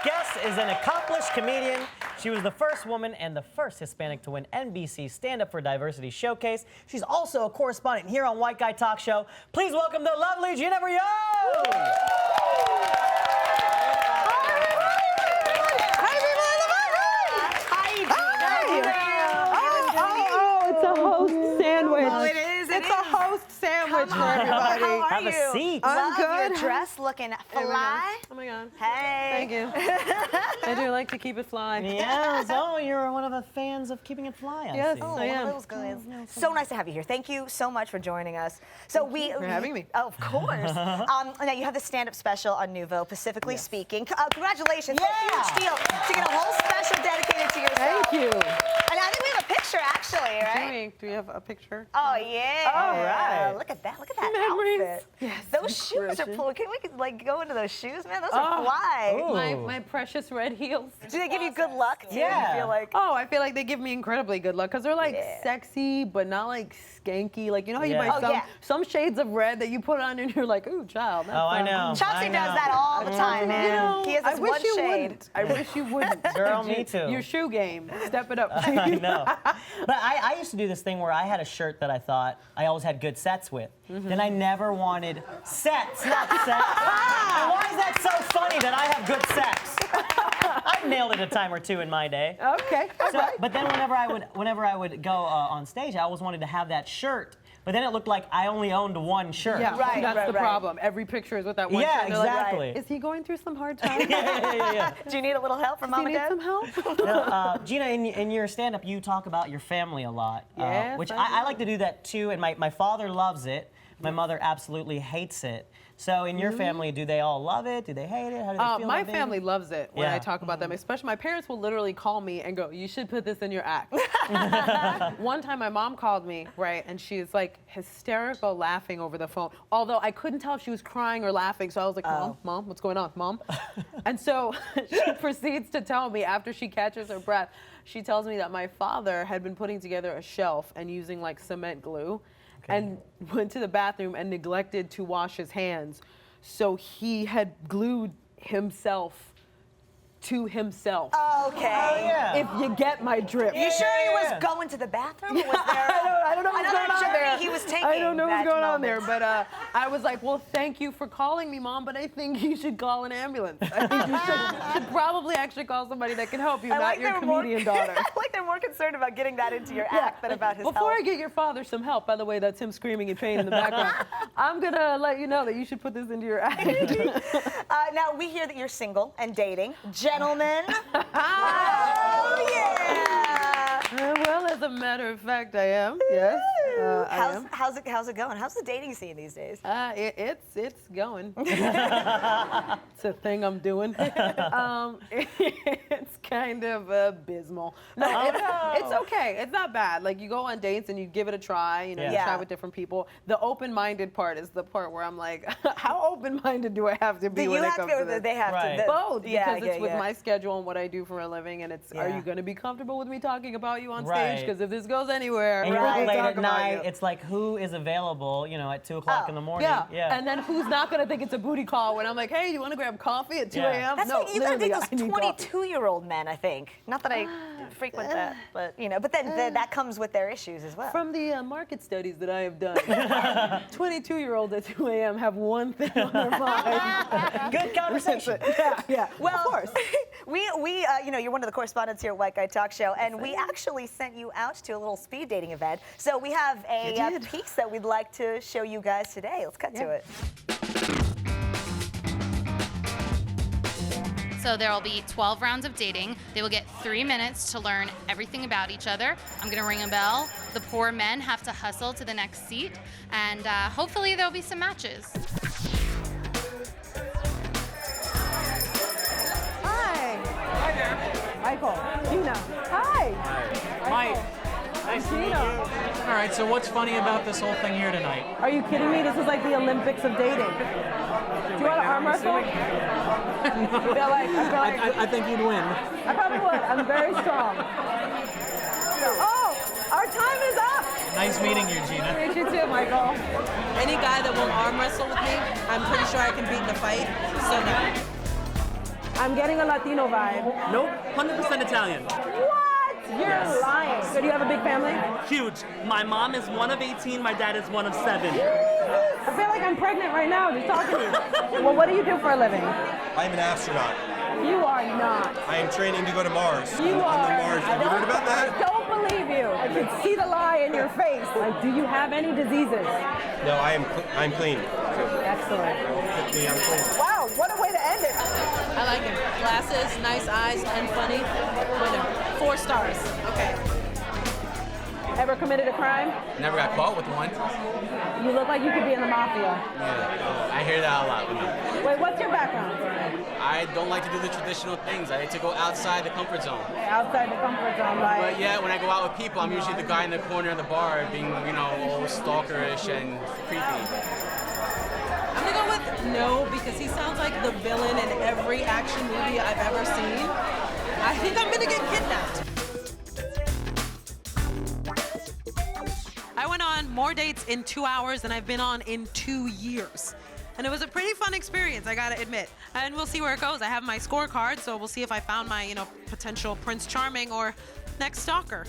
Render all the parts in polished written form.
guest is an accomplished comedian. She was the first woman and the first Hispanic to win NBC Stand Up for Diversity Showcase. She's also a correspondent here on White Guy Talk Show. Please welcome the lovely Gina Brillon. How are Have you? a seat. I'm good. Your dress looking fly. Oh my God. Hey. Thank you. I do like to keep it fly. Yeah, so you're one of the fans of keeping it fly, I see. I am. Those goods. So nice to have you here. Thank you so much for joining us. So Thank you for having me. Oh, of course. Now you have the stand-up special on Nuvo, Pacifically Speaking. Congratulations. Yeah. Huge deal to get a whole special dedicated to yourself. Thank you. And I think we have a picture, actually, right? Do we have a picture? Oh, yeah. All right. Look at that. Look at that Memories. outfit. Yes. Those shoes are cool. Can we like go into those shoes, man? Those are fly. Ooh. My precious red heels. Do they give you good luck, too? Yeah. You feel like... Oh, I feel like they give me incredibly good luck because they're like sexy, but not like skanky. Like, you know how you buy some shades of red that you put on and you're like, ooh, child. That's, I know. Chauncey does that all the time, man. You know, He has this one shade. I wish you wouldn't. Girl, me too. Your shoe game. Step it up. I know. But I used to do this thing where I had a shirt that I thought I always had good sets with. Then I never wanted sets, not sets. And why is that so funny that I have good sets? I've nailed it a time or two in my day. Okay. But then whenever I would go on stage, I always wanted to have that shirt. But then it looked like I only owned one shirt. Yeah, Right, that's the right. problem. Every picture is with that one Yeah, shirt. And they're like, exactly. is he going through some hard times? Yeah. Do you need a little help from Mom Do you and need Dad? some help? Gina, in your stand-up, you talk about your family a lot, Yes, which I I like to do that too, and my father loves it. My mother absolutely hates it. So in your family, do they all love it? Do they hate it? How do they feel My about it? family loves it when Yeah. I talk about them. Especially my parents will literally call me and go, you should put this in your act. One time my mom called me, right, and she's like hysterical laughing over the phone. Although I couldn't tell if she was crying or laughing, so I was like, Mom, what's going on, Mom? And so she proceeds to tell me after she catches her breath, she tells me that my father had been putting together a shelf and using like cement glue. And went to the bathroom and neglected to wash his hands. So he had glued himself to himself. Okay. If you get my drift. You sure he was going to the bathroom? Or was there I don't know what's going on there. he was taking? I don't know what's that going on there, moment? but I was like, well, thank you for calling me, Mom, but I think you should call an ambulance. I think you should probably actually call somebody that can help you, not your comedian daughter. I like they're more concerned about getting that into your act than about his Before health. I get your father some help, by the way, that's him screaming in pain in the background, I'm going to let you know that you should put this into your act. Now, we hear that you're single and dating. Gentlemen. Oh, yeah. Well, as a matter of fact, I am. Yes, I am. How's it going? How's the dating scene these days? It's going. It's a thing I'm doing. It's kind of abysmal. No, it's okay. It's not bad. Like, you go on dates and you give it a try. You know, you try with different people. The open-minded part is the part where I'm like, how open-minded do I have to be when it comes to this? They have to. Both, because it's with my schedule and what I do for a living, and it's, are you going to be comfortable with me talking about you on stage? Because if this goes anywhere, and we're you're going to late talk at about night, you. it's like, who is available, you know, at 2 o'clock in the morning? Yeah, and then who's not going to think it's a booty call when I'm like, hey, you want to grab coffee at 2 a.m.? That's No, like, you gotta date literally, those I need coffee. 22-year-old men, I think. Not that I frequent that, but, you know, but then that comes with their issues as well. From the market studies that I have done, 22-year-olds at 2 a.m. have one thing on their mind. Good conversation. Yeah, well, of course. we you know, you're one of the correspondents here at White Guy Talk Show, and we actually sent you out to a little speed dating event. So we have a piece that we'd like to show you guys today. Let's cut to it. So there will be 12 rounds of dating. They will get 3 minutes to learn everything about each other. I'm gonna ring a bell. The poor men have to hustle to the next seat, and hopefully there'll be some matches. Hi there. Michael. Gina. Hi. Mike. Nice to meet you. All right, so what's funny about this whole thing here tonight? Are you kidding me? This is like the Olympics of dating. Do you want to arm wrestle? I think you'd win. I probably would. I'm very strong. Oh, our time is up. Nice meeting you, Gina. Meet you too, Michael. Any guy that will arm wrestle with me, I'm pretty sure I can beat in a fight. So no. I'm getting a Latino vibe. Nope, 100% Italian. What? You're lying. So do you have a big family? Huge. My mom is one of 18, my dad is one of 7. I feel like I'm pregnant right now just talking to you. Well, what do you do for a living? I'm an astronaut. You are not. I am training to go to Mars. You on are. the Mars. Have you heard about I that? don't believe you. I can see the lie in your face. Like, do you have any diseases? No, I'm clean. Excellent. Me, I'm clean. Wow, what a way to end it. I like him. Glasses, nice eyes, and funny. Winner. 4 stars. Okay. Ever committed a crime? Never got caught with one. You look like you could be in the mafia. Yeah, I hear that a lot. Wait, what's your background? I don't like to do the traditional things. I like to go outside the comfort zone. Outside the comfort zone, like. But yeah, when I go out with people, I'm usually the guy in the corner of the bar being, all stalkerish and creepy. I'm gonna go with no because he sounds like the villain in every action movie I've ever seen. I think I'm gonna get kidnapped. I went on more dates in 2 hours than I've been on in 2 years. And it was a pretty fun experience, I gotta admit. And we'll see where it goes. I have my scorecard, so we'll see if I found my, potential Prince Charming or next stalker.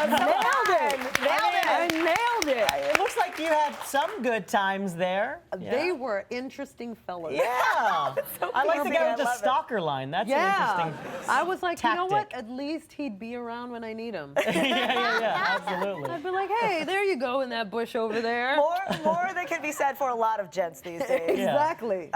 Nailed it. I nailed it. It looks like you had some good times there. They were interesting fellas. Yeah. I like the guy with the love it. stalker line. That's Yeah. an interesting. I was like, you know what? tactic. At least he'd be around when I need him. yeah, absolutely. I'd be like, hey, there you go in that bush over there. More that can be said for a lot of gents these days. Exactly.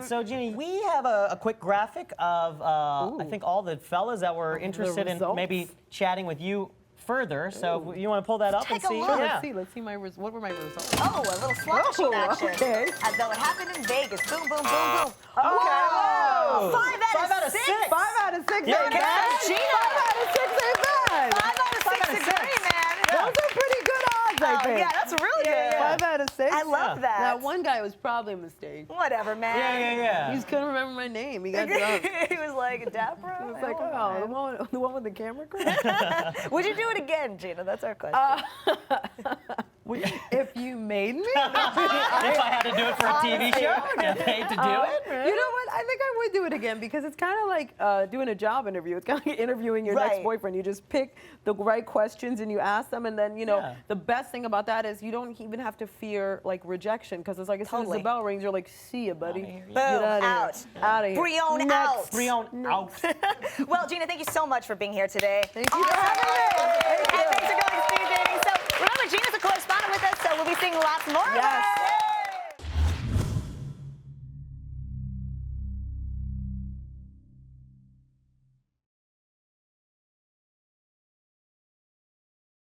So, Gina, we have a quick graphic of, I think, all the fellas that were interested in results? maybe chatting with you further. So, you want to pull that up and Take a see? look. Yeah. Let's see what were my results? Oh, a little slot machine action. Okay. As though it happened in Vegas. Boom, boom, boom, boom. Okay. Whoa. 5 out of 6. 5 out of 6 Yeah, ain't okay. bad. Gina. 5 out of 6 ain't bad. 5 out of 6 agree, man. Those are pretty good odds, I think. Yeah, that's really good. 5 out of 6. I love that. That one guy was probably a mistake. Whatever, man. Yeah. He just couldn't remember my name. He got drunk. He was like, Dapper? He was like, oh, the one with the camera crew? Would you do it again, Gina? That's our question. If you made me? If I had to do it for a TV show, I'd get paid to do it. You know what? I think I would do it again because it's kind of like doing a job interview. It's kind of like interviewing your next Right. boyfriend. You just pick the right questions and you ask them, and then Yeah. the best thing about that is you don't even have to fear like rejection because it's like as soon as Totally. the bell rings, you're like, see ya, buddy. Outta here, Boom, Get outta here. out. Out of here. Brillon Next. out. Brillon out. Well, Gina, thank you so much for being here today. Thank you for having me. And thanks for going to speed dating. So remember, Gina's a correspondent with us, so we'll be seeing lots more of Yes. her.